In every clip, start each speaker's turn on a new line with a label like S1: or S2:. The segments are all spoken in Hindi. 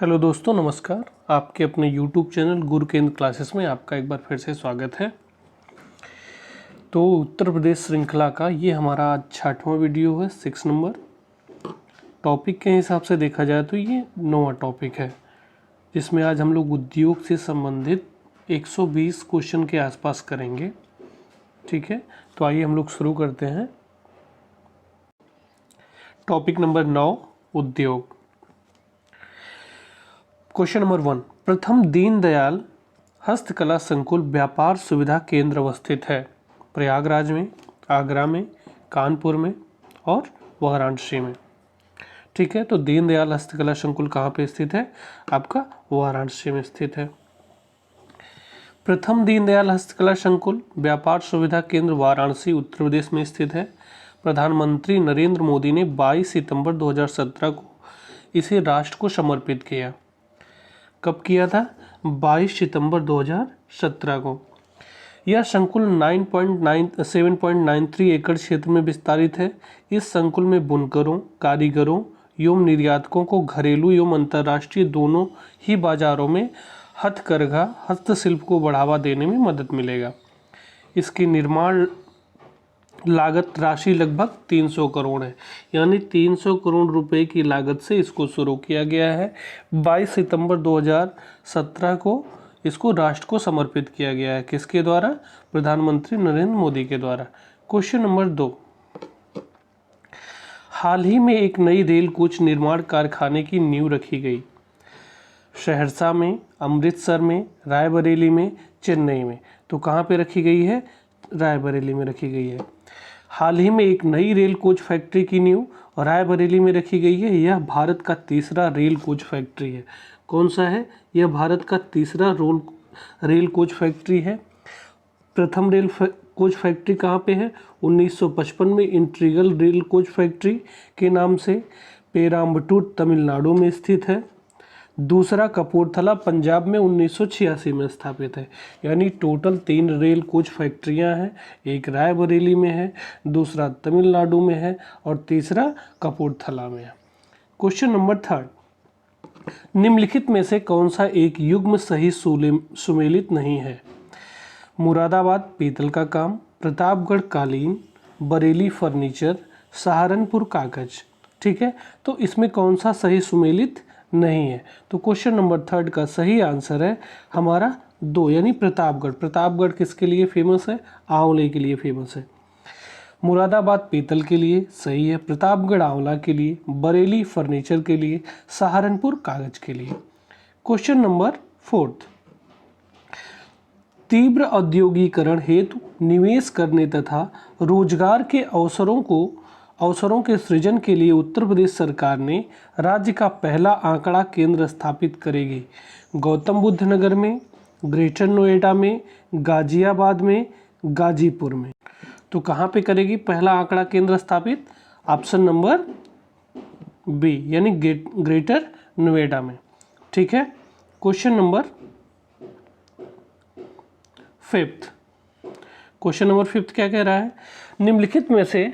S1: हेलो दोस्तों, नमस्कार। आपके अपने यूट्यूब चैनल गुरु केंद्र क्लासेस में आपका एक बार फिर से स्वागत है। तो उत्तर प्रदेश श्रृंखला का ये हमारा आज 6वां वीडियो है, 6 नंबर। टॉपिक के हिसाब से देखा जाए तो ये 9वां टॉपिक है, जिसमें आज हम लोग उद्योग से संबंधित 120 क्वेश्चन के आसपास करेंगे। ठीक है, तो आइए हम लोग शुरू करते हैं। टॉपिक नंबर 9, उद्योग। क्वेश्चन नंबर 1, प्रथम दीनदयाल हस्तकला संकुल व्यापार सुविधा केंद्र अवस्थित है प्रयागराज में, आगरा में, कानपुर में और वाराणसी में। ठीक है, तो दीनदयाल हस्तकला संकुल कहाँ पे स्थित है? आपका वाराणसी में स्थित है। प्रथम दीनदयाल हस्तकला संकुल व्यापार सुविधा केंद्र वाराणसी उत्तर प्रदेश में स्थित है। प्रधानमंत्री नरेंद्र मोदी ने 22 सितंबर 2017 को इसे राष्ट्र को समर्पित किया। कब किया था? 22 सितंबर 2017 को। यह संकुल 7.93 एकड़ क्षेत्र में विस्तारित है। इस संकुल में बुनकरों, कारीगरों एवं निर्यातकों को घरेलू एवं अंतर्राष्ट्रीय दोनों ही बाजारों में हथकरघा हस्तशिल्प को बढ़ावा देने में मदद मिलेगा। इसकी निर्माण लागत राशि लगभग 300 करोड़ है, यानी 300 करोड़ रुपए की लागत से इसको शुरू किया गया है। 22 सितंबर 2017 को इसको राष्ट्र को समर्पित किया गया है। किसके द्वारा? प्रधानमंत्री नरेंद्र मोदी के द्वारा। क्वेश्चन नंबर 2, हाल ही में एक नई रेल कोच निर्माण कारखाने की नींव रखी गई। सहरसा में, अमृतसर में, रायबरेली में, चेन्नई में। तो कहाँ पे रखी गई है? रायबरेली में रखी गई है। हाल ही में एक नई रेल कोच फैक्ट्री की नींव रायबरेली में रखी गई है। यह भारत का तीसरा रेल कोच फैक्ट्री है। कौन सा है? यह भारत का तीसरा रेल कोच फैक्ट्री है। प्रथम रेल कोच फैक्ट्री कहाँ पे है? 1955 में इंटीग्रल रेल कोच फैक्ट्री के नाम से पेराम्बटूर तमिलनाडु में स्थित है। दूसरा कपूरथला पंजाब में 1986 में स्थापित है। यानी टोटल 3 रेल कोच फैक्ट्रियां हैं। एक रायबरेली में है, दूसरा तमिलनाडु में है और तीसरा कपूरथला में है। क्वेश्चन नंबर 3, निम्नलिखित में से कौन सा एक युग्म सही सुमेलित नहीं है? मुरादाबाद पीतल का काम, प्रतापगढ़ कालीन, बरेली फर्नीचर, सहारनपुर कागज। ठीक है, तो इसमें कौन सा सही सुमेलित नहीं है? तो क्वेश्चन नंबर 3 का सही आंसर है हमारा 2, यानी प्रतापगढ़। प्रतापगढ़ किसके लिए फेमस है? आंवले के लिए फेमस है। मुरादाबाद पीतल के लिए सही है, प्रतापगढ़ आंवला के लिए, बरेली फर्नीचर के लिए, सहारनपुर कागज के लिए। क्वेश्चन नंबर 4, तीव्र औद्योगिकरण हेतु निवेश करने तथा रोजगार के अवसरों के सृजन के लिए उत्तर प्रदेश सरकार ने राज्य का पहला आंकड़ा केंद्र स्थापित करेगी। गौतम बुद्ध नगर में, ग्रेटर नोएडा में, गाजियाबाद में, गाजीपुर में। तो कहाँ पे करेगी पहला आंकड़ा केंद्र स्थापित? ऑप्शन नंबर बी, यानी ग्रेटर नोएडा में। ठीक है, क्वेश्चन नंबर 5। क्वेश्चन नंबर 5 क्या कह रहा है? निम्नलिखित में से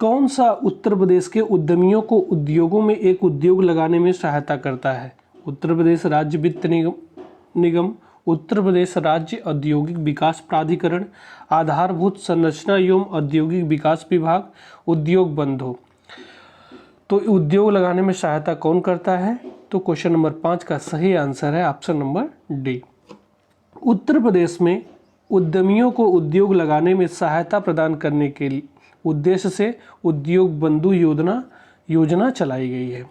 S1: कौन सा उत्तर प्रदेश के उद्यमियों को उद्योगों में एक उद्योग लगाने में सहायता करता है? उत्तर प्रदेश राज्य वित्त निगम, उत्तर प्रदेश राज्य औद्योगिक विकास प्राधिकरण, आधारभूत संरचना एवं औद्योगिक विकास विभाग, उद्योग बंधु। तो उद्योग लगाने में सहायता कौन करता है? तो क्वेश्चन नंबर 5 का सही आंसर है ऑप्शन नंबर डी। उत्तर प्रदेश में उद्यमियों को उद्योग लगाने में सहायता प्रदान करने के उद्देश्य से उद्योग बंधु योजना चलाई गई है।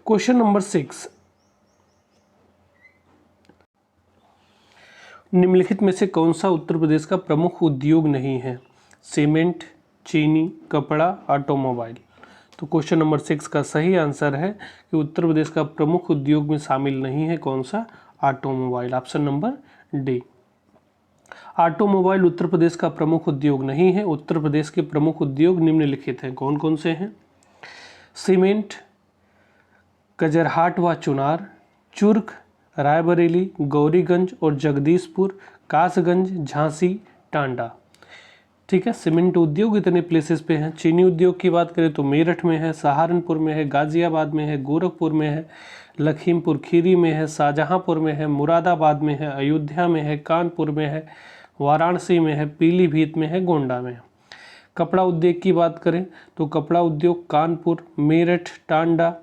S1: क्वेश्चन नंबर 6, निम्नलिखित में से कौन सा उत्तर प्रदेश का प्रमुख उद्योग नहीं है? सीमेंट, चीनी, कपड़ा, ऑटोमोबाइल। तो क्वेश्चन नंबर 6 का सही आंसर है कि उत्तर प्रदेश का प्रमुख उद्योग में शामिल नहीं है कौन सा? Automobile. Option number D. Automobile Uttar Pradesh का प्रमुख उद्योग नहीं है। उत्तर प्रदेश के प्रमुख उद्योग निम्नलिखित हैं। कौन कौन से हैं? सीमेंट, कजरहाट व चुनार, चुर्क, रायबरेली, गौरीगंज और जगदीशपुर, कासगंज, झांसी, टांडा। ठीक है, सीमेंट उद्योग इतने प्लेसेस पे हैं। चीनी उद्योग की बात करें तो मेरठ में है, सहारनपुर में है, गाजियाबाद में है, गोरखपुर में है, लखीमपुर खीरी में है, शाहजहांपुर में है, मुरादाबाद में है, अयोध्या में है, कानपुर में है, वाराणसी में है, पीलीभीत में है, गोंडा में है। कपड़ा उद्योग की बात करें तो कपड़ा उद्योग कानपुर, मेरठ, टांडा,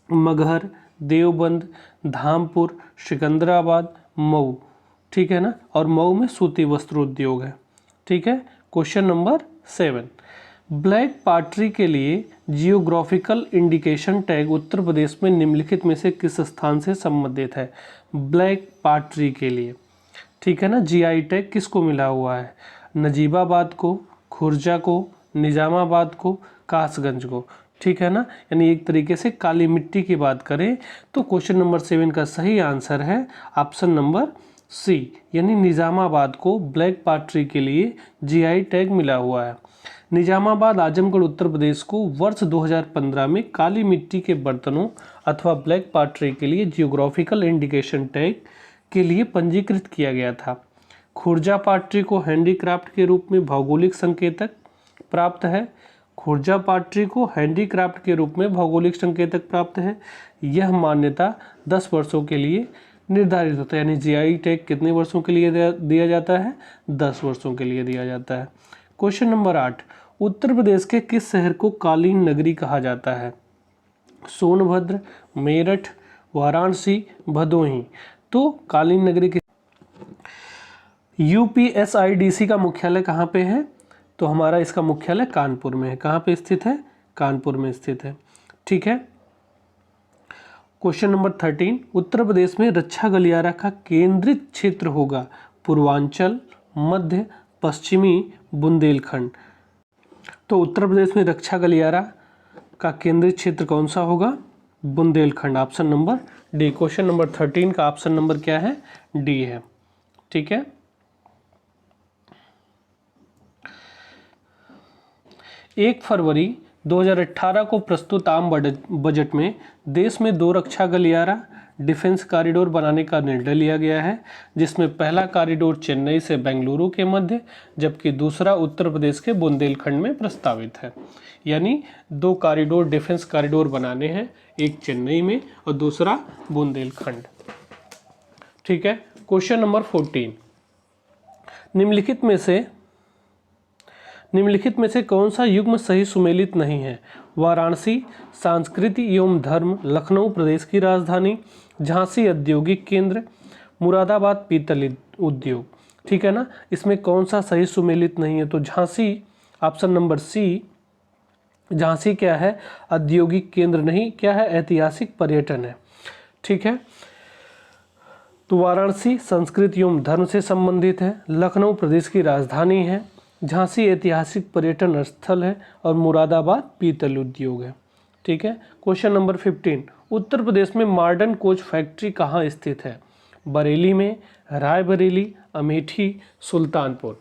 S1: मगहर, देवबंद, धामपुर, सिकंदराबाद, मऊ, ठीक है ना। और मऊ में सूती वस्त्र उद्योग है, ठीक है। क्वेश्चन नंबर 7, ब्लैक पॉटरी के लिए जियोग्राफिकल इंडिकेशन टैग उत्तर प्रदेश में निम्नलिखित में से किस स्थान से संबंधित है? ब्लैक पॉटरी के लिए, ठीक है ना, जीआई टैग किसको मिला हुआ है? नजीबाबाद को, खुर्जा को, निजामाबाद को, कासगंज को, ठीक है ना। यानी एक तरीके से काली मिट्टी की बात करें तो क्वेश्चन नंबर 7 का सही आंसर है ऑप्शन नंबर सी, यानी निजामाबाद को ब्लैक पॉटरी के लिए जीआई टैग मिला हुआ है। निजामाबाद आजमगढ़ उत्तर प्रदेश को वर्ष 2015 में काली मिट्टी के बर्तनों अथवा ब्लैक पॉटरी के लिए जियोग्राफिकल इंडिकेशन टैग के लिए पंजीकृत किया गया था। खुर्जा पॉटरी को हैंडीक्राफ्ट के रूप में भौगोलिक संकेतक प्राप्त है। खुर्जा पॉटरी को हैंडीक्राफ्ट के रूप में भौगोलिक संकेतक प्राप्त है। यह मान्यता 10 वर्षों के लिए निर्धारित होता है, यानी जीआई टैग कितने वर्षों के लिए दिया जाता है? 10 वर्षों के लिए दिया जाता है। क्वेश्चन नंबर 8, उत्तर प्रदेश के किस शहर को कालीन नगरी कहा जाता है? सोनभद्र, मेरठ, वाराणसी, भदोही। तो कालीन नगरी के यूपीएसआईडीसी का मुख्यालय कहाँ पे है? तो हमारा इसका मुख्यालय कानपुर में है। कहाँ पे स्थित है? कानपुर में स्थित है, ठीक है। क्वेश्चन नंबर 13, उत्तर प्रदेश में रक्षा गलियारा का केंद्रित क्षेत्र होगा पूर्वांचल, मध्य, पश्चिमी, बुंदेलखंड। तो उत्तर प्रदेश में रक्षा गलियारा का केंद्रित क्षेत्र कौन सा होगा? Bundelkhand, option number D. Question number 13 का ऑप्शन नंबर क्या है? डी है, ठीक है। 1 फरवरी 2018 को प्रस्तुत आम बजट में देश में 2 रक्षा गलियारा डिफेंस कॉरिडोर बनाने का निर्णय लिया गया है, जिसमें पहला कॉरिडोर चेन्नई से बेंगलुरु के मध्य जबकि दूसरा उत्तर प्रदेश के बुंदेलखंड में प्रस्तावित है। यानी 2 कॉरिडोर डिफेंस कॉरिडोर बनाने हैं, एक चेन्नई में और दूसरा बुंदेलखंड, ठीक है। क्वेश्चन नंबर 14, निम्नलिखित में से कौन सा युग्म सही सुमेलित नहीं है? वाराणसी सांस्कृतिक एवं धर्म, लखनऊ प्रदेश की राजधानी, झांसी औद्योगिक केंद्र, मुरादाबाद पीतल उद्योग, ठीक है ना। इसमें कौन सा सही सुमेलित नहीं है? तो Jhansi, option number C, Jhansi क्या है? औद्योगिक केंद्र नहीं, क्या है? ऐतिहासिक पर्यटन है, ठीक है। तो वाराणसी संस्कृति एवं धर्म से संबंधित है, लखनऊ प्रदेश की राजधानी है, झांसी ऐतिहासिक पर्यटन स्थल है और मुरादाबाद पीतल उद्योग है, ठीक है। क्वेश्चन नंबर 15, उत्तर प्रदेश में मॉडर्न कोच फैक्ट्री कहाँ स्थित है? बरेली में, रायबरेली, अमेठी, सुल्तानपुर।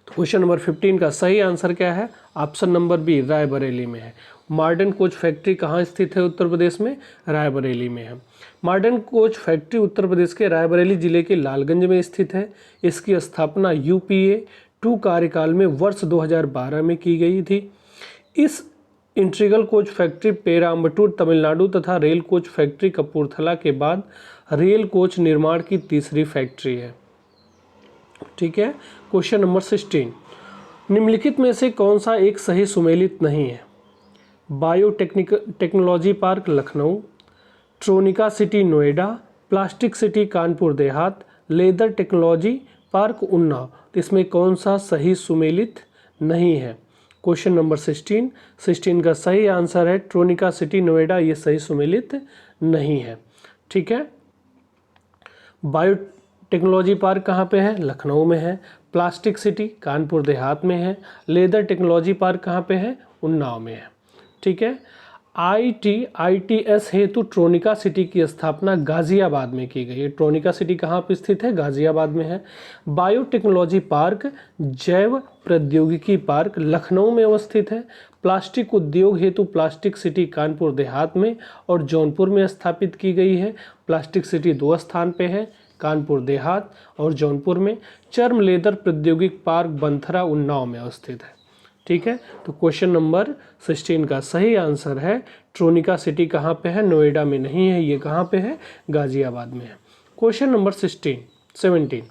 S1: तो क्वेश्चन नंबर 15 का सही आंसर क्या है? ऑप्शन नंबर बी, रायबरेली में है। मॉडर्न कोच फैक्ट्री कहाँ स्थित है उत्तर प्रदेश में? रायबरेली में है। Modern coach factory Uttar Pradesh के रायबरेली जिले के लालगंज में स्थित है। इसकी स्थापना यूपीए 2 कार्यकाल में वर्ष 2012 में की गई थी। इस इंटीग्रल कोच फैक्ट्री पेराम्बटूर तमिलनाडु तथा रेल कोच फैक्ट्री कपूरथला के बाद रेल कोच निर्माण की तीसरी फैक्ट्री है, ठीक है। क्वेश्चन नंबर 16, निम्नलिखित में से कौन सा एक सही सुमेलित नहीं है? Technology park Lucknow, Tronica city Noida, plastic city Kanpur Dehat, leather technology park Unnao. तो इसमें कौन सा सही सुमेलित नहीं है? क्वेश्चन नंबर 16 का सही आंसर है ट्रोनिका सिटी नोएडा, ये सही सुमेलित नहीं है, ठीक है। बायो टेक्नोलॉजी पार्क कहाँ पे है? लखनऊ में है। प्लास्टिक सिटी कानपुर देहात में है। लेदर टेक्नोलॉजी पार्क कहाँ पे है? उन्नाव में है, ठीक है। ITS हेतु ट्रोनिका सिटी की स्थापना गाजियाबाद में की गई है। ट्रोनिका सिटी कहाँ पर स्थित है? गाजियाबाद में है। बायोटेक्नोलॉजी पार्क जैव प्रौद्योगिकी पार्क लखनऊ में अवस्थित है। प्लास्टिक उद्योग हेतु प्लास्टिक सिटी कानपुर देहात में और जौनपुर में स्थापित की गई है। प्लास्टिक सिटी 2 स्थान पे है, कानपुर देहात और जौनपुर में। चर्म लेदर प्रौद्योगिक पार्क बंथरा उन्नाव में अवस्थित है, ठीक है, तो क्वेश्चन नंबर 16 का सही आंसर है ट्रोनिका सिटी। कहाँ पे है? नोएडा में नहीं है, ये कहाँ पे है? गाजियाबाद में है। क्वेश्चन नंबर 17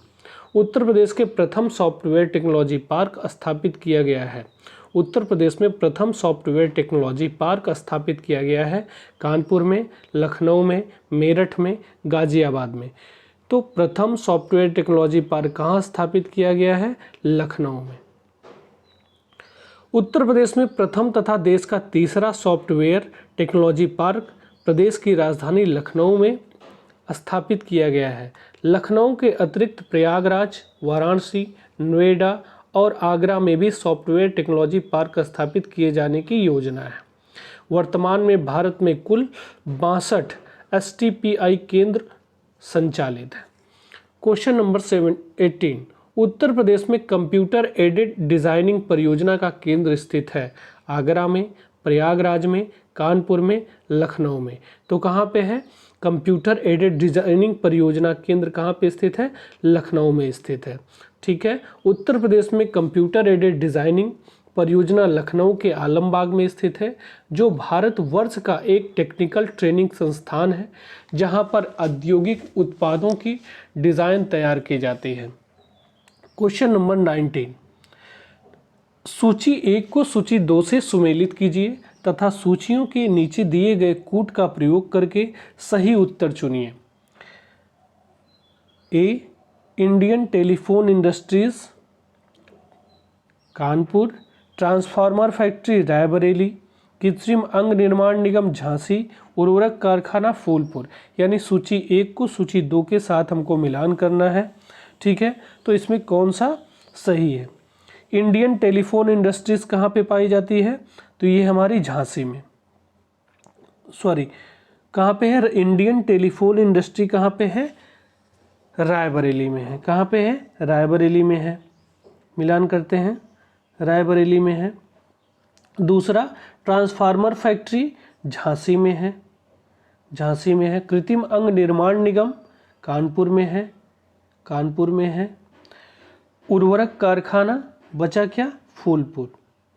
S1: उत्तर प्रदेश के प्रथम सॉफ्टवेयर टेक्नोलॉजी पार्क स्थापित किया गया है। उत्तर प्रदेश में प्रथम सॉफ्टवेयर टेक्नोलॉजी पार्क स्थापित किया गया है कानपुर में, लखनऊ में, मेरठ में, गाजियाबाद में। तो प्रथम सॉफ्टवेयर टेक्नोलॉजी पार्क कहाँ स्थापित किया गया है? लखनऊ में। उत्तर प्रदेश में प्रथम तथा देश का तीसरा सॉफ्टवेयर टेक्नोलॉजी पार्क प्रदेश की राजधानी लखनऊ में स्थापित किया गया है। लखनऊ के अतिरिक्त प्रयागराज, वाराणसी, नोएडा और आगरा में भी सॉफ्टवेयर टेक्नोलॉजी पार्क स्थापित किए जाने की योजना है। वर्तमान में भारत में कुल 62 STPI केंद्र संचालित है। क्वेश्चन नंबर 18 उत्तर प्रदेश में कंप्यूटर एडेड डिजाइनिंग परियोजना का केंद्र स्थित है। आगरा में, प्रयागराज में, कानपुर में, लखनऊ में। तो कहाँ पे है? कंप्यूटर एडेड डिजाइनिंग परियोजना केंद्र कहाँ पे स्थित है? लखनऊ में स्थित है। ठीक है, उत्तर प्रदेश में कंप्यूटर एडेड डिजाइनिंग परियोजना लखनऊ के आलमबाग में स्थित है, जो भारतवर्ष का एक टेक्निकल ट्रेनिंग संस्थान है, जहां पर औद्योगिक उत्पादों की डिज़ाइन तैयार की जाती है। क्वेश्चन नंबर 19 सूची 1 को सूची 2 से सुमेलित कीजिए तथा सूचियों के नीचे दिए गए कूट का प्रयोग करके सही उत्तर चुनिए। A, Indian Telephone Industries Kanpur, transformer factory Raebareli, कृत्रिम अंग निर्माण निगम झांसी, उर्वरक कारखाना फूलपुर। यानी सूची 1 को सूची 2 के साथ हमको मिलान करना है। ठीक है, तो इसमें कौन सा सही है? इंडियन टेलीफोन इंडस्ट्रीज कहाँ पे पाई जाती है? तो ये हमारी झांसी में, सॉरी कहाँ पे है? इंडियन टेलीफोन इंडस्ट्री कहाँ पे है? रायबरेली में है। कहाँ पे है? रायबरेली में है। मिलान करते हैं, रायबरेली में है। दूसरा, ट्रांसफार्मर फैक्ट्री झांसी में है, झांसी में है। कृत्रिम अंग निर्माण निगम कानपुर में है, कानपुर में है। उर्वरक कारखाना बचा क्या? फूलपुर,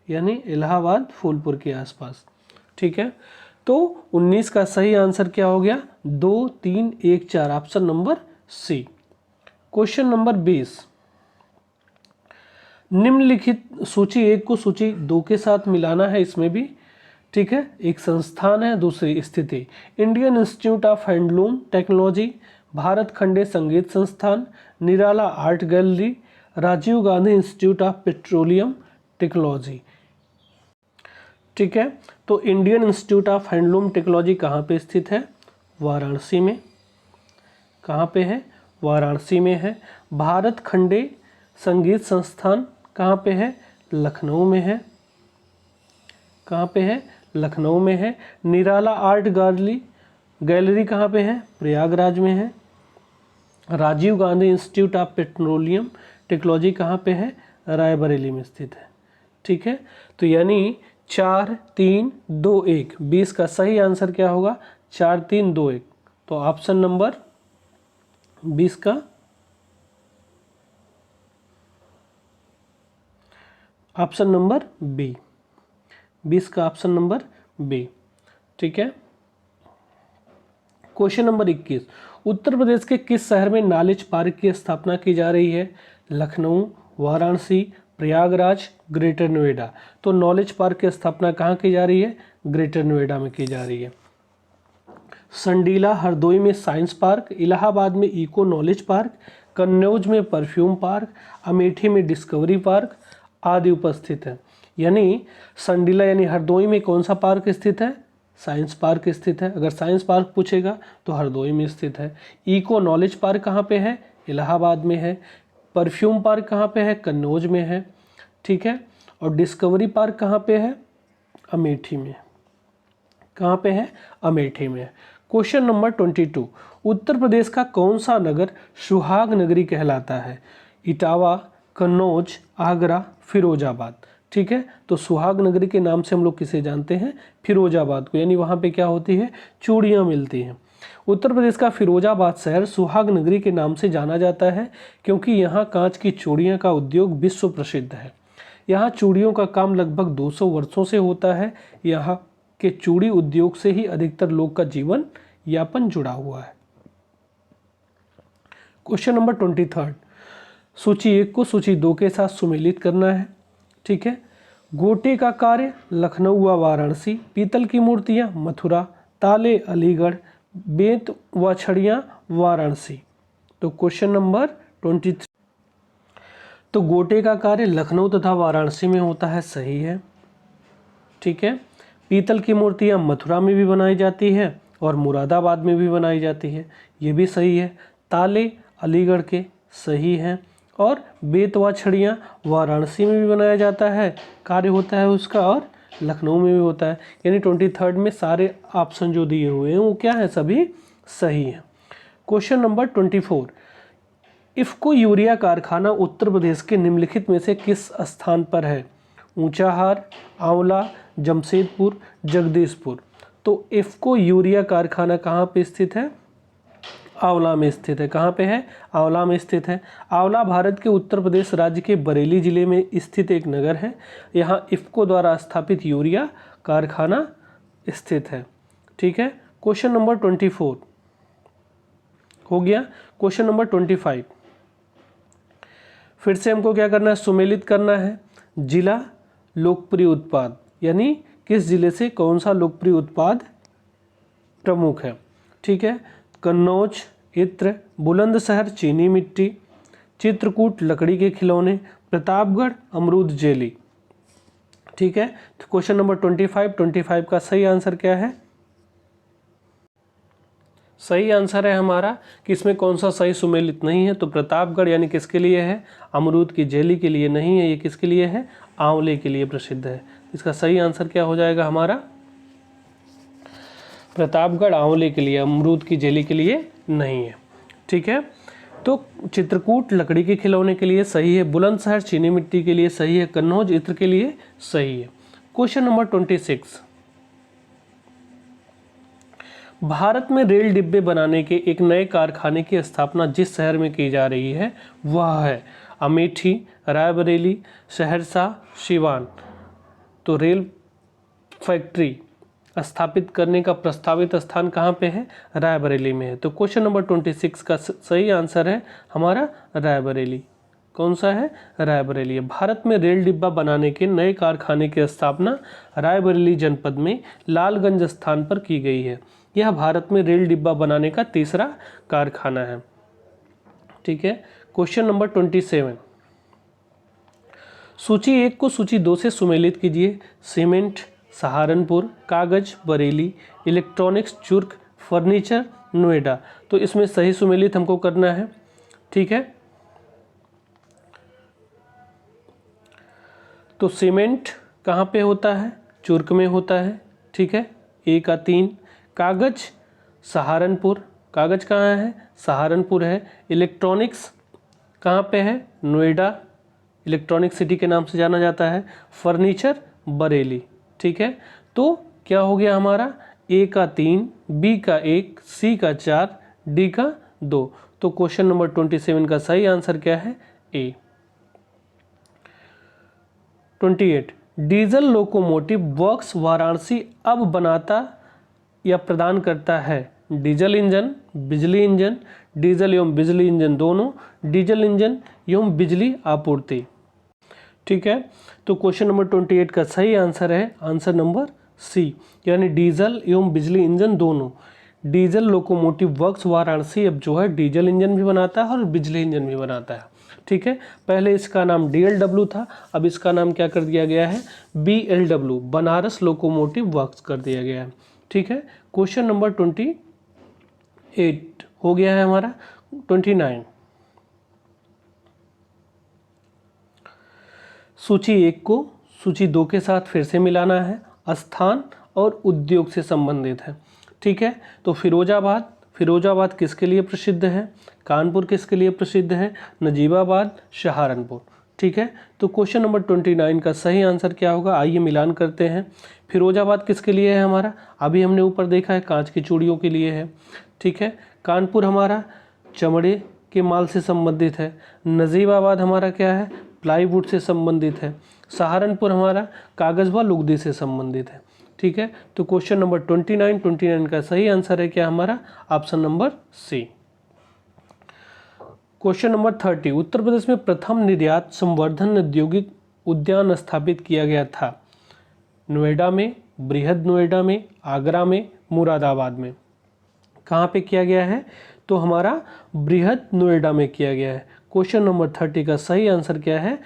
S1: यानी इलाहाबाद फूलपुर के आसपास। ठीक है, तो 19 का सही आंसर क्या हो गया? 2, 3, 1, 4, option number C. Question number 20 निम्नलिखित सूची 1 को सूची 2 के साथ मिलाना है इसमें भी। ठीक है, एक संस्थान है, दूसरी स्थिति। Indian Institute of Handloom Technology, Bhatkhande Sangeet Sansthan, Nirala art gallery, Rajiv Gandhi institute of petroleum Technology. ठीक है, तो Indian Institute of Handloom Technology कहाँ पे स्थित है? वाराणसी में। कहाँ पे है? वाराणसी में है। भारत खंडे संगीत संस्थान कहाँ पे है? लखनऊ में है। कहाँ पे है? लखनऊ में है। निराला आर्ट गैलरी कहाँ पे है? प्रयागराज में है। Rajiv Gandhi institute of petroleum technology कहाँ पे है? रायबरेली में स्थित है। ठीक है, तो यानी 4, 3, 2, 1 20 का सही आंसर क्या होगा? 4, 3, 2, 1। तो ऑप्शन नंबर 20 का ऑप्शन नंबर बी, 20 का ऑप्शन नंबर बी। ठीक है, क्वेश्चन नंबर 21 उत्तर प्रदेश के किस शहर में नॉलेज पार्क की स्थापना की जा रही है? लखनऊ, वाराणसी, प्रयागराज, ग्रेटर नोएडा। तो नॉलेज पार्क की स्थापना कहाँ की जा रही है? ग्रेटर नोएडा में की जा रही है। संडीला हरदोई में साइंस पार्क, इलाहाबाद में इको नॉलेज पार्क, कन्नौज में परफ्यूम पार्क, अमेठी में डिस्कवरी पार्क आदि उपस्थित है। यानी संडीला यानी हरदोई में कौन सा पार्क स्थित है? साइंस पार्क स्थित है। अगर साइंस पार्क पूछेगा तो हरदोई में स्थित है। इको नॉलेज पार्क कहाँ पे है? इलाहाबाद में है। परफ्यूम पार्क कहाँ पे है? कन्नौज में है। ठीक है, और डिस्कवरी पार्क कहाँ पे है? अमेठी में। कहाँ पे है? अमेठी में। क्वेश्चन नंबर 22 उत्तर प्रदेश का कौन सा नगर सुहाग नगरी कहलाता है? इटावा, कन्नौज, आगरा, फिरोजाबाद। ठीक है, तो सुहाग नगरी के नाम से हम लोग किसे जानते हैं? फिरोजाबाद को। यानी वहाँ पे क्या होती है? चूड़ियाँ मिलती हैं। उत्तर प्रदेश का फिरोजाबाद शहर सुहाग नगरी के नाम से जाना जाता है क्योंकि यहाँ कांच की चूड़ियाँ का उद्योग विश्व प्रसिद्ध है। यहाँ चूड़ियों का काम लगभग 200 वर्षों से होता है। यहाँ के चूड़ी उद्योग से ही अधिकतर लोग का जीवन यापन जुड़ा हुआ है। क्वेश्चन नंबर 23, सूची 1 को सूची 2 के साथ सुमेलित करना है। ठीक है। गोटे का कार्य लखनऊ व वाराणसी, पीतल की मूर्तियाँ मथुरा, ताले अलीगढ़, बेंत व छड़ियाँ वाराणसी। तो क्वेश्चन नंबर 23, तो गोटे का कार्य लखनऊ तथा वाराणसी में होता है, सही है। ठीक है। पीतल की मूर्तियाँ मथुरा में भी बनाई जाती है और मुरादाबाद में भी बनाई जाती है, ये भी सही है। ताले अलीगढ़ के, सही हैं। और बेंत व छड़ियाँ वाराणसी में भी बनाया जाता है, कार्य होता है उसका, और लखनऊ में भी होता है। यानी 23 में सारे ऑप्शन जो दिए हुए हैं वो क्या है, सभी सही हैं। क्वेश्चन नंबर 24, इफ़को यूरिया कारखाना उत्तर प्रदेश के निम्नलिखित में से किस स्थान पर है? ऊंचाहार, आंवला, जमशेदपुर, जगदीशपुर। तो इफ़को यूरिया कारखाना कहाँ पे स्थित है? आंवला में स्थित है। कहाँ पे है? आंवला में स्थित है। आंवला भारत के उत्तर प्रदेश राज्य के बरेली जिले में स्थित एक नगर है। यहाँ इफ़को द्वारा स्थापित यूरिया कारखाना स्थित है। ठीक है। क्वेश्चन नंबर 24 हो गया। क्वेश्चन नंबर 25, फिर से हमको क्या करना है, सुमेलित करना है। जिला लोकप्रिय उत्पाद, यानी किस जिले से कौन सा लोकप्रिय उत्पाद प्रमुख है। ठीक है। कन्नौज इत्र, बुलंदशहर चीनी मिट्टी, चित्रकूट लकड़ी के खिलौने, प्रतापगढ़ अमरूद जेली। ठीक है। तो क्वेश्चन नंबर 25 का सही आंसर क्या है? सही आंसर है हमारा कि इसमें कौन सा सही सुमेलित नहीं है। तो प्रतापगढ़ यानी किसके लिए है? अमरूद की जेली के लिए नहीं है, ये किसके लिए है? आंवले के लिए प्रसिद्ध है। इसका सही आंसर क्या हो जाएगा हमारा? प्रतापगढ़ आंवले के लिए, अमरूद की जेली के लिए नहीं है। ठीक है। तो चित्रकूट लकड़ी के खिलौने के लिए सही है, बुलंदशहर चीनी मिट्टी के लिए सही है, कन्नौज इत्र के लिए सही है। क्वेश्चन नंबर 26, भारत में रेल डिब्बे बनाने के एक नए कारखाने की स्थापना जिस शहर में की जा रही है वह है अमेठी, रायबरेली, सहरसा, सिवान। तो रेल फैक्ट्री स्थापित करने का प्रस्तावित स्थान कहाँ पे है? रायबरेली में है। तो क्वेश्चन नंबर 26 का सही आंसर है हमारा रायबरेली। कौन सा है? रायबरेली। भारत में रेल डिब्बा बनाने के नए कारखाने की स्थापना रायबरेली जनपद में लालगंज स्थान पर की गई है। यह भारत में रेल डिब्बा बनाने का तीसरा कारखाना है। ठीक है। क्वेश्चन नंबर 27, सूची 1 को सूची 2 से सुमेलित कीजिए। सीमेंट सहारनपुर, कागज बरेली, इलेक्ट्रॉनिक्स चुर्क, फर्नीचर नोएडा। तो इसमें सही सुमेलित हमको करना है। ठीक है। तो सीमेंट कहाँ पे होता है? चुर्क में होता है। ठीक है। ए का 3। कागज सहारनपुर, कागज कहाँ है? सहारनपुर है। इलेक्ट्रॉनिक्स कहाँ पे है? नोएडा, इलेक्ट्रॉनिक सिटी के नाम से जाना जाता है। फर्नीचर बरेली। ठीक है। तो क्या हो गया हमारा? ए का 3, बी का 1, सी का 4, डी का 2। तो क्वेश्चन नंबर 27 का सही आंसर क्या है? ए। 28, डीजल लोकोमोटिव वर्क्स वाराणसी अब बनाता या प्रदान करता है डीजल इंजन, बिजली इंजन, डीजल एवं बिजली इंजन दोनों, डीजल इंजन एवं बिजली आपूर्ति। ठीक है। तो क्वेश्चन नंबर 28 का सही आंसर है आंसर नंबर सी, यानी डीजल एवं बिजली इंजन दोनों। डीजल लोकोमोटिव वर्क्स वाराणसी अब जो है डीजल इंजन भी बनाता है और बिजली इंजन भी बनाता है। ठीक है। पहले इसका नाम DLW था, अब इसका नाम क्या कर दिया गया है? BLW, बनारस लोकोमोटिव वर्क्स कर दिया गया है। ठीक है। क्वेश्चन नंबर 28 हो गया है हमारा। 29, सूची 1 को सूची 2 के साथ फिर से मिलाना है। स्थान और उद्योग से संबंधित है। ठीक है। तो फिरोजाबाद किसके लिए प्रसिद्ध है? कानपुर किसके लिए प्रसिद्ध है? नजीबाबाद, सहारनपुर। ठीक है। तो क्वेश्चन नंबर 29 का सही आंसर क्या होगा? आइए मिलान करते हैं। फिरोजाबाद किसके लिए है हमारा? अभी हमने ऊपर देखा है कांच की चूड़ियों के लिए है। ठीक है। कानपुर हमारा चमड़े के माल से संबंधित है। नजीबाबाद हमारा क्या है? प्लाईवुड से संबंधित है। सहारनपुर हमारा कागज व लुगदी से संबंधित है। ठीक है, तो क्वेश्चन नंबर 29 का सही आंसर है क्या हमारा, option number C. Question number 30, Uttar Pradesh में प्रथम निर्यात संवर्धन औद्योगिक उद्यान स्थापित किया गया था। नोएडा में, बृहद नोएडा में, आगरा में, मुरादाबाद में। कहाँ पे किया गया है, तो हमारा बृहद नोएडा में किया गया है। क्वेश्चन नंबर 30 का सही आंसर क्या है,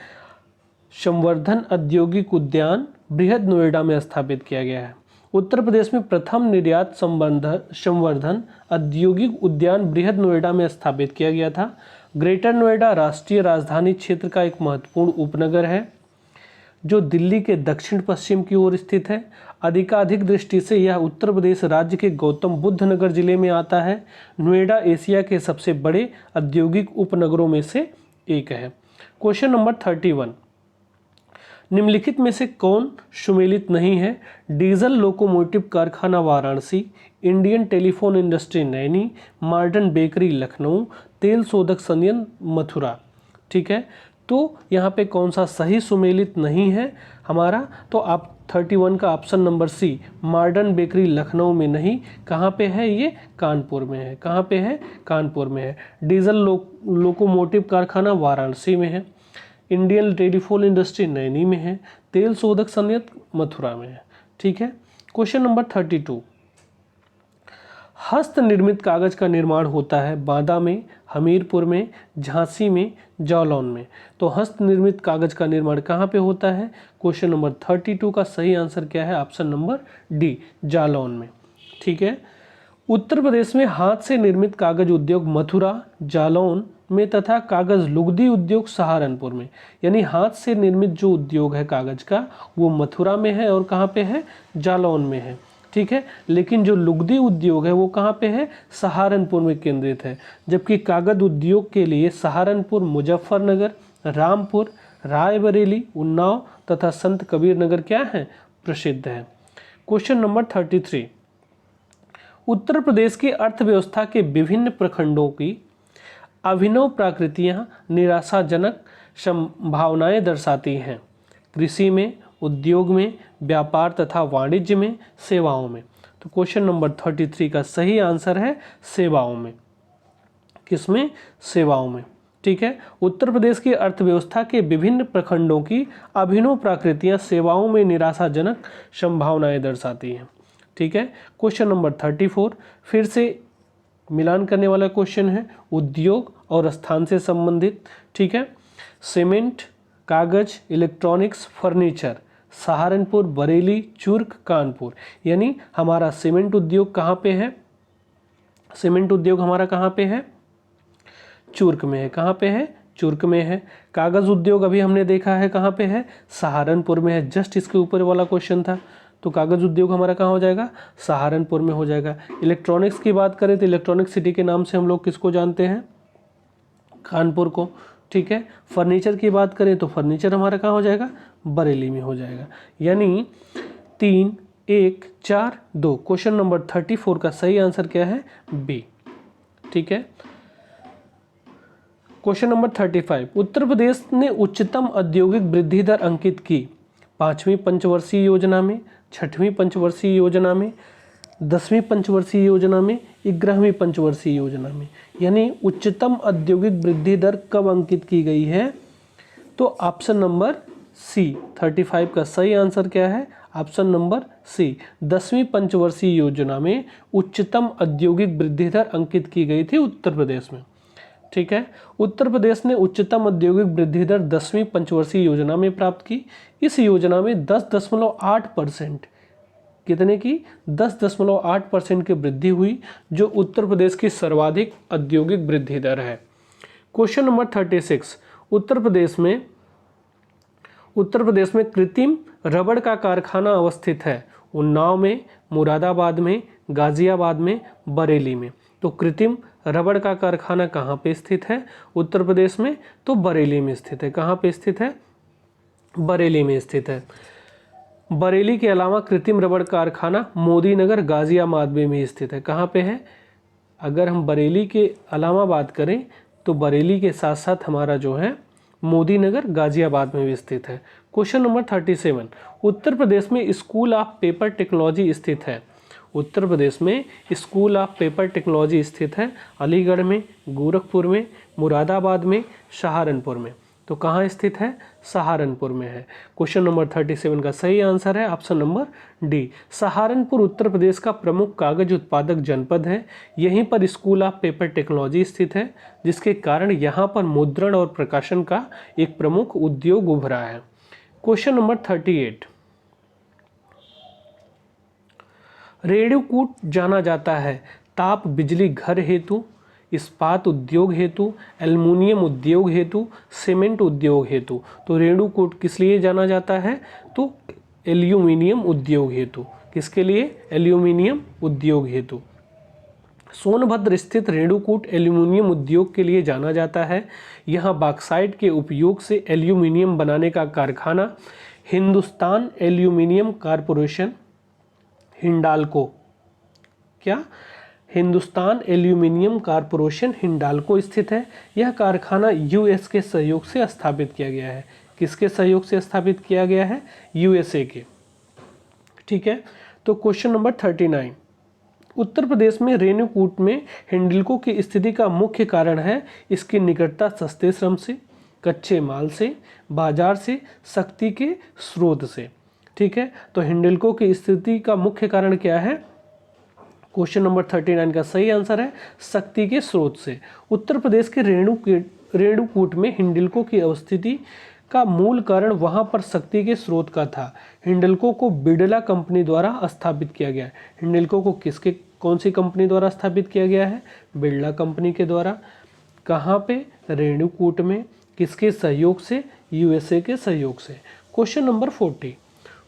S1: संवर्धन औद्योगिक उद्यान बृहद नोएडा में स्थापित किया गया है। उत्तर प्रदेश में प्रथम निर्यात संवर्धन औद्योगिक उद्यान बृहद नोएडा में स्थापित किया गया था। ग्रेटर नोएडा राष्ट्रीय राजधानी क्षेत्र का एक महत्वपूर्ण उपनगर है जो दिल्ली के दक्षिण पश्चिम की ओर स्थित है। अधिकाधिक दृष्टि से यह उत्तर प्रदेश राज्य के गौतम बुद्ध नगर जिले में आता है। नोएडा एशिया के सबसे बड़े औद्योगिक उपनगरों में से एक है। क्वेश्चन नंबर 31, निम्नलिखित में से कौन सुमेलित नहीं है। डीजल लोकोमोटिव कारखाना Varanasi, Indian telephone industry Naini, modern bakery Lucknow, तेल शोधक संयंत्र मथुरा। ठीक है, तो यहाँ पे कौन सा सही सुमेलित नहीं है हमारा, तो आप 31 का option number C, modern bakery Lucknow में नहीं, कहाँ पे है ये, कानपुर में है। कहाँ पे है, कानपुर में है। डीजल लोकोमोटिव कारखाना वाराणसी में है, इंडियन टेलीफोन इंडस्ट्री नैनी में है, तेल शोधक संयंत्र मथुरा में है। ठीक है, क्वेश्चन नंबर 32, हस्त निर्मित कागज का निर्माण होता है बांदा में, हमीरपुर में, झांसी में, जालौन में। तो हस्त निर्मित कागज का निर्माण कहाँ पे होता है, क्वेश्चन नंबर 32 का सही आंसर क्या है, ऑप्शन नंबर डी, जालौन में। ठीक है, उत्तर प्रदेश में हाथ से निर्मित कागज उद्योग मथुरा, जालौन में तथा कागज लुगदी उद्योग सहारनपुर में। यानी हाथ से निर्मित जो उद्योग है कागज का वो मथुरा में है और कहाँ पे है, जालौन में है। ठीक है, लेकिन जो लुगदी उद्योग है वो कहाँ पे है, सहारनपुर में केंद्रित है। जबकि कागज उद्योग के लिए सहारनपुर, मुजफ्फरनगर, रामपुर, रायबरेली, उन्नाव तथा संत कबीर नगर क्या है, प्रसिद्ध है। क्वेश्चन नंबर 33, उत्तर प्रदेश की अर्थव्यवस्था के विभिन्न प्रखंडों की अभिनव प्रकृतियाँ निराशाजनक संभावनाएं दर्शाती हैं। कृषि में, उद्योग में, व्यापार तथा वाणिज्य में, सेवाओं में। तो क्वेश्चन नंबर 33 का सही आंसर है सेवाओं में। किसमें, सेवाओं में। ठीक है, उत्तर प्रदेश की अर्थव्यवस्था के विभिन्न प्रखंडों की अभिनव प्रकृतियाँ सेवाओं में निराशाजनक संभावनाएं दर्शाती हैं। ठीक है, क्वेश्चन नंबर 34 फिर से मिलान करने वाला क्वेश्चन है, उद्योग और स्थान से संबंधित। ठीक है, सीमेंट, कागज, इलेक्ट्रॉनिक्स, फर्नीचर, सहारनपुर, बरेली, चुर्क, कानपुर। यानी हमारा सीमेंट उद्योग कहाँ पे है, सीमेंट उद्योग हमारा कहाँ पे है, चुर्क में है। कहाँ पे है, चुर्क में है। कागज उद्योग अभी हमने देखा है कहाँ पे है, सहारनपुर में है। जस्ट इसके ऊपर वाला क्वेश्चन था, तो कागज उद्योग हमारा कहाँ हो जाएगा, सहारनपुर में हो जाएगा। इलेक्ट्रॉनिक्स की बात करें तो इलेक्ट्रॉनिक सिटी के नाम से हम लोग किसको जानते हैं, कानपुर को। ठीक है, फर्नीचर की बात करें तो फर्नीचर हमारा कहाँ हो जाएगा, बरेली में हो जाएगा। यानी 3, 1, 4, 2। क्वेश्चन नंबर 34 का सही आंसर क्या है, बी। ठीक है, क्वेश्चन नंबर 35, उत्तर प्रदेश ने उच्चतम औद्योगिक वृद्धि दर अंकित की 5वीं पंचवर्षीय योजना में, 6वीं पंचवर्षीय योजना में, 10वीं पंचवर्षीय योजना में, 11वीं पंचवर्षीय योजना में। यानी उच्चतम औद्योगिक वृद्धि दर कब अंकित की गई है, तो ऑप्शन नंबर सी 35 का सही आंसर क्या है, ऑप्शन नंबर सी 10वीं पंचवर्षीय योजना में उच्चतम औद्योगिक वृद्धि दर अंकित की गई थी उत्तर प्रदेश में। ठीक है, उत्तर प्रदेश ने उच्चतम औद्योगिक वृद्धि दर 10वीं पंचवर्षीय योजना में प्राप्त की। इस योजना में 10.8% कितने की, 10.8% की वृद्धि हुई, जो उत्तर प्रदेश की सर्वाधिक औद्योगिक वृद्धि दर है। क्वेश्चन नंबर 36, उत्तर प्रदेश में कृत्रिम रबड़ का कारखाना अवस्थित है। उन्नाव में, मुरादाबाद में, गाजियाबाद में, बरेली में। तो कृत्रिम रबड़ का कारखाना कहाँ पे स्थित है उत्तर प्रदेश में, तो बरेली में स्थित है। कहाँ पे स्थित है, बरेली में स्थित है। बरेली के अलावा कृत्रिम रबड़ कारखाना मोदी नगर, गाजियाबाद में भी स्थित है। कहाँ पे है, अगर हम बरेली के अलावा बात करें तो बरेली के साथ साथ हमारा जो है मोदी नगर, गाजियाबाद में भी स्थित है। क्वेश्चन नंबर 37, उत्तर प्रदेश में स्कूल ऑफ पेपर टेक्नोलॉजी स्थित है। उत्तर प्रदेश में स्कूल ऑफ पेपर टेक्नोलॉजी स्थित है अलीगढ़ में, गोरखपुर में, मुरादाबाद में, सहारनपुर में। तो कहाँ स्थित है? सहारनपुर में है। क्वेश्चन नंबर 37 का सही आंसर है ऑप्शन नंबर डी। सहारनपुर उत्तर प्रदेश का प्रमुख कागज उत्पादक जनपद है। यहीं पर स्कूल ऑफ पेपर टेक्नोलॉजी स्थित है, जिसके कारण यहाँ पर मुद्रण और प्रकाशन का एक प्रमुख उद्योग उभरा है। क्वेश्चन नंबर 38, रेणुकूट जाना जाता है ताप बिजली घर हेतु, इस्पात उद्योग हेतु, एल्युमिनियम उद्योग हेतु, सीमेंट उद्योग हेतु। तो रेणुकूट किस लिए जाना जाता है? तो एल्यूमिनियम उद्योग हेतु। किसके लिए? एल्यूमिनियम उद्योग हेतु। सोनभद्र स्थित रेणुकूट एल्यूमिनियम उद्योग के लिए जाना जाता है। यहाँ बॉक्साइट के उपयोग से एल्यूमिनियम बनाने का कारखाना हिंदुस्तान एल्यूमिनियम कॉरपोरेशन हिंडाल्को, क्या? हिंदुस्तान एल्यूमिनियम कॉरपोरेशन हिंडाल्को स्थित है। यह कारखाना यूएस के सहयोग से स्थापित किया गया है। किसके सहयोग से स्थापित किया गया है? यूएसए के। ठीक है, तो क्वेश्चन नंबर 39, उत्तर प्रदेश में रेणुकूट में हिंडाल्को की स्थिति का मुख्य कारण है इसकी निकटता सस्ते श्रम से, कच्चे माल से, बाजार से, शक्ति के स्रोत से। ठीक है, तो हिंडाल्को की स्थिति का मुख्य कारण क्या है? क्वेश्चन नंबर 39 का सही आंसर है शक्ति के स्रोत से। उत्तर प्रदेश के रेणुकूट में हिंडाल्को की अवस्थिति का मूल कारण वहां पर शक्ति के स्रोत का था। हिंडाल्को को बिड़ला कंपनी द्वारा स्थापित किया गया। हिंडाल्को को कौन सी कंपनी द्वारा स्थापित किया गया है? बिड़ला कंपनी के द्वारा। कहाँ पे? रेणुकूट में। किसके सहयोग से? यूएसए के सहयोग से। क्वेश्चन नंबर 40,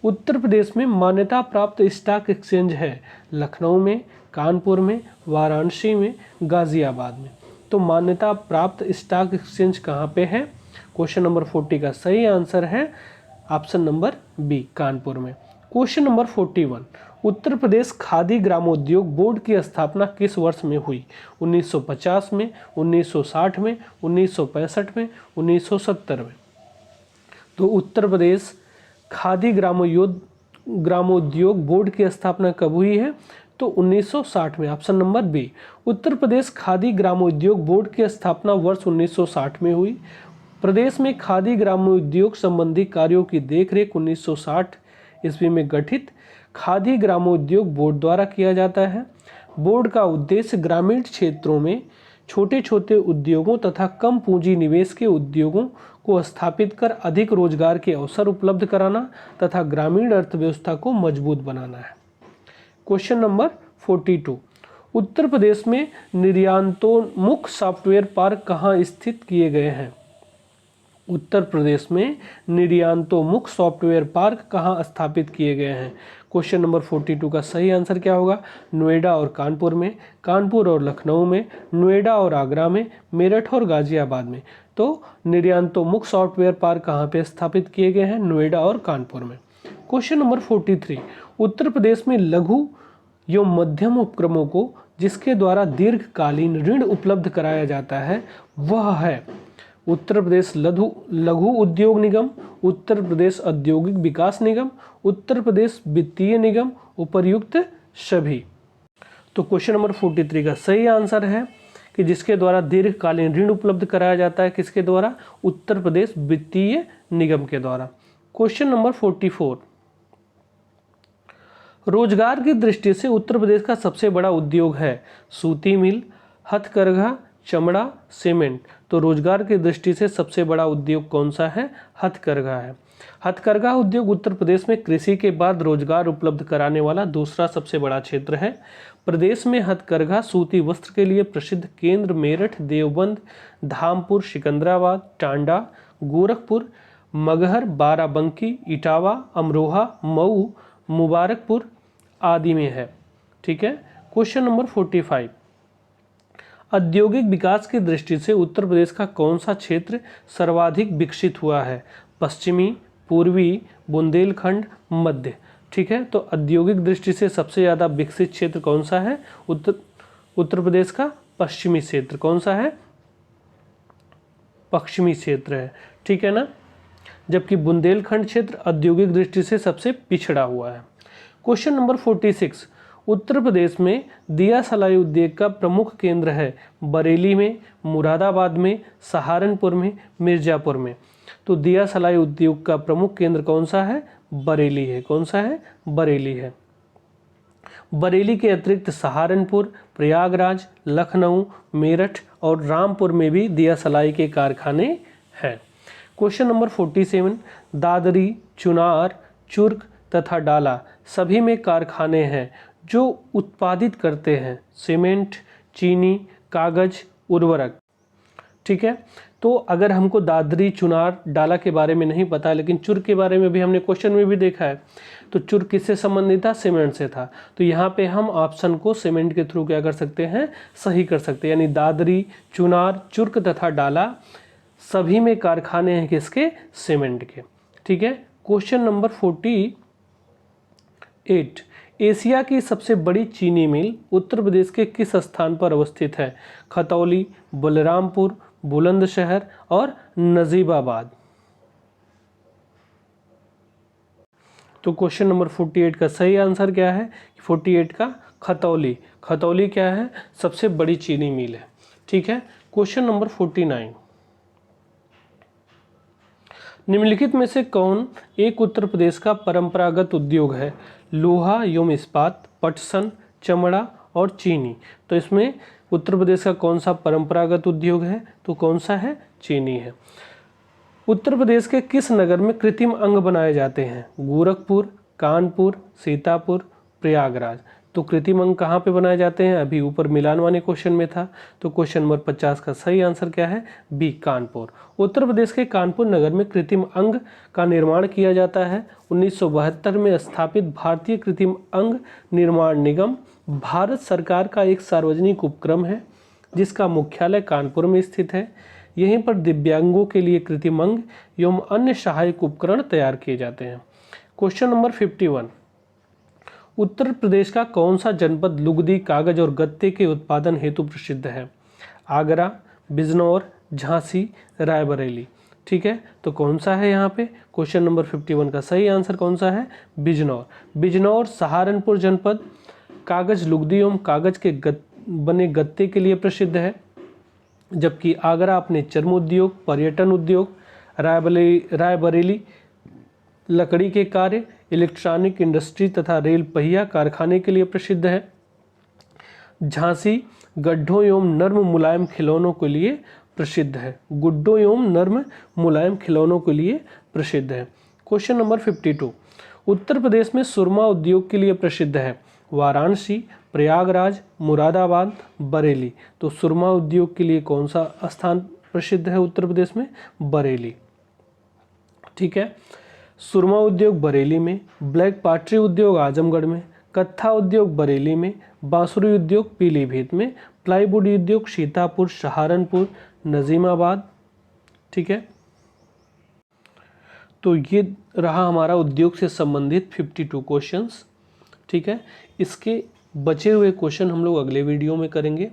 S1: उत्तर प्रदेश में मान्यता प्राप्त स्टॉक एक्सचेंज है लखनऊ में, कानपुर में, वाराणसी में, गाजियाबाद में। तो मान्यता प्राप्त स्टॉक एक्सचेंज कहाँ पे है? क्वेश्चन नंबर 40 का सही आंसर है ऑप्शन नंबर बी, कानपुर में। क्वेश्चन नंबर 41, उत्तर प्रदेश खादी ग्रामोद्योग बोर्ड की स्थापना किस वर्ष में हुई? 1950 में, 1960 में, 1965 में, 1970 में। तो उत्तर प्रदेश खादी ग्रामोद्योग बोर्ड की स्थापना कब हुई है? तो 1960 में, option number B. Uttar Pradesh khadi ग्रामोद्योग बोर्ड की स्थापना वर्ष 1960 में हुई। प्रदेश में खादी ग्रामोद्योग संबंधी कार्यों की देखरेख 1960 ईस्वी में गठित खादी ग्रामोद्योग बोर्ड द्वारा किया जाता है। बोर्ड का उद्देश्य ग्रामीण क्षेत्रों में छोटे छोटे उद्योगों तथा कम पूंजी निवेश के उद्योगों को स्थापित कर अधिक रोजगार के अवसर उपलब्ध कराना तथा ग्रामीण अर्थव्यवस्था को मजबूत बनाना है। क्वेश्चन नंबर 42, उत्तर प्रदेश में निर्यातोन्मुख सॉफ्टवेयर पार्क कहाँ स्थित किए गए हैं? उत्तर प्रदेश में निर्यातोन्मुख सॉफ्टवेयर पार्क कहाँ स्थापित किए गए हैं? क्वेश्चन नंबर 42 का सही आंसर क्या होगा? नोएडा और कानपुर में, कानपुर और लखनऊ में, नोएडा और आगरा में, मेरठ और गाजियाबाद में। तो निर्यातोन्मुख सॉफ्टवेयर पार्क कहाँ पे स्थापित किए गए हैं? नोएडा और कानपुर में। क्वेश्चन नंबर 43, उत्तर प्रदेश में लघु एवं मध्यम उपक्रमों को जिसके द्वारा दीर्घकालीन ऋण उपलब्ध कराया जाता है वह है उत्तर प्रदेश लघु उद्योग निगम, उत्तर प्रदेश औद्योगिक विकास निगम, उत्तर प्रदेश वित्तीय निगम, उपर्युक्त सभी। तो क्वेश्चन नंबर 43 का सही आंसर है कि जिसके द्वारा दीर्घकालीन ऋण उपलब्ध कराया जाता है। किसके द्वारा? उत्तर प्रदेश वित्तीय निगम के द्वारा। क्वेश्चन नंबर 44, रोजगार की दृष्टि से उत्तर प्रदेश का सबसे बड़ा उद्योग है सूती मिल, हथकरघा, चमड़ा, सीमेंट। तो रोजगार की दृष्टि से सबसे बड़ा उद्योग कौन सा है? हथकरघा है। हथकरघा उद्योग उत्तर प्रदेश में कृषि के बाद रोजगार उपलब्ध कराने वाला दूसरा सबसे बड़ा क्षेत्र है। प्रदेश में हथकरघा सूती वस्त्र के लिए प्रसिद्ध केंद्र मेरठ, देवबंद, धामपुर, सिकंदराबाद, टांडा, गोरखपुर, मगहर, बाराबंकी, इटावा, अमरोहा, मऊ, मुबारकपुर आदि में है। ठीक है। क्वेश्चन नंबर 45, औद्योगिक विकास की दृष्टि से उत्तर प्रदेश का कौन सा क्षेत्र सर्वाधिक विकसित हुआ है? पश्चिमी, पूर्वी, बुंदेलखंड, मध्य। ठीक है, तो औद्योगिक दृष्टि से सबसे ज़्यादा विकसित क्षेत्र कौन सा है? उत्तर प्रदेश का पश्चिमी क्षेत्र। कौन सा है? पश्चिमी क्षेत्र है। ठीक है ना। जबकि बुंदेलखंड क्षेत्र औद्योगिक दृष्टि से सबसे पिछड़ा हुआ है। क्वेश्चन नंबर 46, उत्तर प्रदेश में दिया सलाई उद्योग का प्रमुख केंद्र है बरेली में, मुरादाबाद में, सहारनपुर में, मिर्जापुर में। तो दिया सलाई उद्योग का प्रमुख केंद्र कौन सा है? बरेली है। कौन सा है? बरेली है। बरेली के अतिरिक्त सहारनपुर, प्रयागराज, लखनऊ, मेरठ और रामपुर में भी दिया सलाई के कारखाने हैं। क्वेश्चन नंबर 47, दादरी, चुनार, चुर्क तथा डाला सभी में कारखाने हैं जो उत्पादित करते हैं सीमेंट, चीनी, कागज, उर्वरक। ठीक है, तो अगर हमको दादरी, चुनार, डाला के बारे में नहीं पता, लेकिन चुर्क के बारे में भी हमने क्वेश्चन में भी देखा है, तो चुर्क किससे संबंधित था? सीमेंट से था। तो यहाँ पे हम ऑप्शन को सीमेंट के थ्रू क्या कर सकते हैं? सही कर सकते हैं। यानी दादरी, चुनार, चुर्क तथा डाला सभी में कारखाने हैं किसके? सीमेंट के। ठीक है, क्वेश्चन नंबर 48, एशिया की सबसे बड़ी चीनी मिल उत्तर प्रदेश के किस स्थान पर अवस्थित है? खतौली, बलरामपुर, बुलंदशहर और नजीबाबाद। तो क्वेश्चन नंबर 48 का सही आंसर क्या है? 48 का खतौली। खतौली क्या है? सबसे बड़ी चीनी मिल है। ठीक है, क्वेश्चन नंबर 49, निम्नलिखित में से कौन एक उत्तर प्रदेश का परंपरागत उद्योग है? लोहा एवं इस्पात, पटसन, चमड़ा और चीनी। तो इसमें उत्तर प्रदेश का कौन सा परंपरागत उद्योग है? तो कौन सा है? चीनी है। उत्तर प्रदेश के किस नगर में कृत्रिम अंग बनाए जाते हैं? गोरखपुर, कानपुर, सीतापुर, प्रयागराज। तो कृत्रिम अंग कहाँ पे बनाए जाते हैं? अभी ऊपर मिलान वाले क्वेश्चन में था। तो क्वेश्चन नंबर 50 का सही आंसर क्या है? बी, कानपुर। उत्तर प्रदेश के कानपुर नगर में कृत्रिम अंग का निर्माण किया जाता है। 1972 में स्थापित भारतीय कृत्रिम अंग निर्माण निगम भारत सरकार का एक सार्वजनिक उपक्रम है जिसका मुख्यालय कानपुर में स्थित है। यहीं पर दिव्यांगों के लिए कृत्रिम अंग एवं अन्य सहायक उपकरण तैयार किए जाते हैं। क्वेश्चन नंबर 51, उत्तर प्रदेश का कौन सा जनपद लुगदी, कागज और गत्ते के उत्पादन हेतु प्रसिद्ध है? आगरा, बिजनौर, झांसी, रायबरेली। ठीक है, तो कौन सा है यहाँ पे? क्वेश्चन नंबर 51 का सही आंसर कौन सा है? बिजनौर। बिजनौर सहारनपुर जनपद कागज, लुगदी एवं कागज के बने गत्ते के लिए प्रसिद्ध है, जबकि आगरा अपने चर्म उद्योग, पर्यटन उद्योग, रायबरेली लकड़ी के कार्य, इलेक्ट्रॉनिक इंडस्ट्री तथा रेल पहिया कारखाने के लिए प्रसिद्ध है। झांसी गड्ढों एवं नर्म मुलायम खिलौनों के लिए प्रसिद्ध है। गुड्डों एवं नर्म मुलायम खिलौनों के लिए प्रसिद्ध है। क्वेश्चन नंबर 52, उत्तर प्रदेश में सुरमा उद्योग के लिए प्रसिद्ध है वाराणसी, प्रयागराज, मुरादाबाद, बरेली। तो सुरमा उद्योग के लिए कौन सा स्थान प्रसिद्ध है उत्तर प्रदेश में? बरेली। ठीक है, सुरमा उद्योग बरेली में, ब्लैक पॉटरी उद्योग आजमगढ़ में, कत्था उद्योग बरेली में, बांसुरी उद्योग पीलीभीत में, प्लाईवुड उद्योग सीतापुर, सहारनपुर, नजीमाबाद। ठीक है, तो ये रहा हमारा उद्योग से संबंधित 52 क्वेश्चंस। ठीक है, इसके बचे हुए क्वेश्चन हम लोग अगले वीडियो में करेंगे।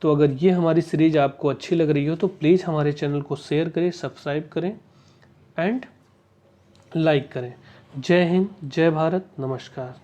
S1: तो अगर ये हमारी सीरीज आपको अच्छी लग रही हो तो प्लीज़ हमारे चैनल को शेयर करें, सब्सक्राइब करें एंड लाइक करें। जय हिंद, जय भारत, नमस्कार।